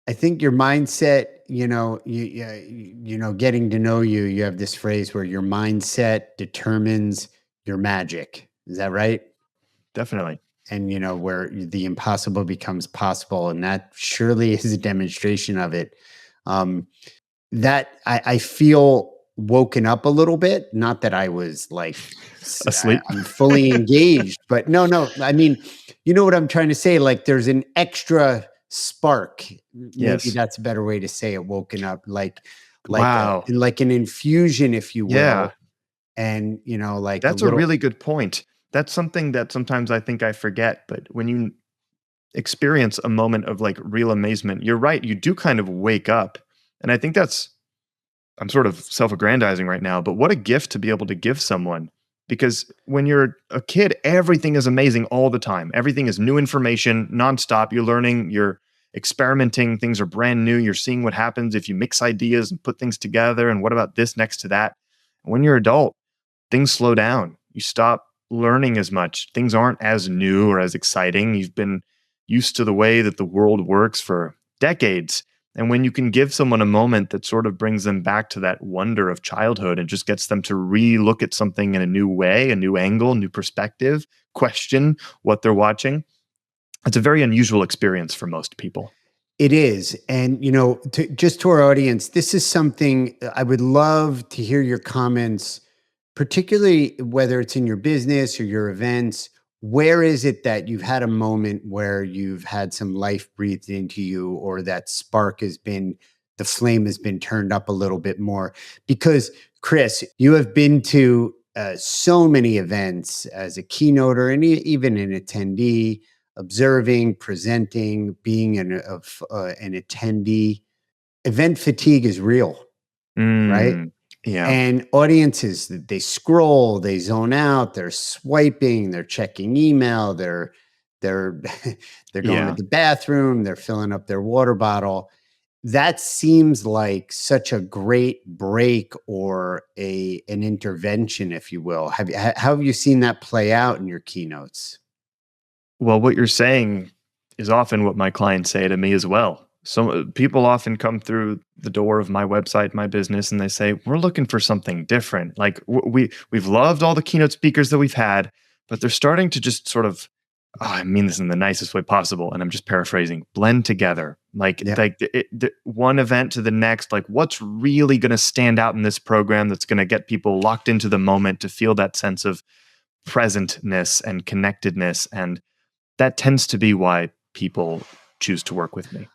I think your mindset, getting to know you, you have this phrase where your mindset determines your magic. Is that right? Definitely. And, where the impossible becomes possible. And that surely is a demonstration of it. Um, that I feel woken up a little bit. Not that I was like, Asleep. I'm fully engaged, but no. I mean, you know what I'm trying to say? Like there's an extra spark. Maybe Yes. that's a better way to say it. Woken up, Wow. like an infusion, if you Yeah. will. And, like a That's a little, really good point. That's something that sometimes I think I forget, but when you experience a moment of like real amazement, you're right, you do kind of wake up. And I think I'm sort of self-aggrandizing right now, but what a gift to be able to give someone. Because when you're a kid, everything is amazing all the time. Everything is new information, nonstop. You're learning, you're experimenting, things are brand new. You're seeing what happens if you mix ideas and put things together. And what about this next to that? When you're adult, things slow down. You stop learning as much. Things aren't as new or as exciting. You've been used to the way that the world works for decades. And when you can give someone a moment that sort of brings them back to that wonder of childhood and just gets them to re-look at something in a new way, a new angle, new perspective, question what they're watching, it's a very unusual experience for most people. it is. And, just to our audience, this is something I would love to hear your comments, particularly whether it's in your business or your events. Where is it that you've had a moment where you've had some life breathed into you, or that spark the flame has been turned up a little bit more? Because, Chris, you have been to so many events as a keynoter and even an attendee, observing, presenting, being an attendee. Event fatigue is real, right? Yeah. And audiences, they scroll, they zone out, they're swiping, they're checking email, they're they're going to Yeah. the bathroom, they're filling up their water bottle. That seems like such a great break, or an intervention, if you will. How have you seen that play out in your keynotes? Well, what you're saying is often what my clients say to me as well. So people often come through the door of my website, my business, and they say, "We're looking for something different. Like we've loved all the keynote speakers that we've had, but they're starting to just sort of, I mean this in the nicest way possible, and I'm just paraphrasing, blend together. Yeah. Like one event to the next. Like what's really going to stand out in this program that's going to get people locked into the moment to feel that sense of presentness and connectedness and." That tends to be why people choose to work with me.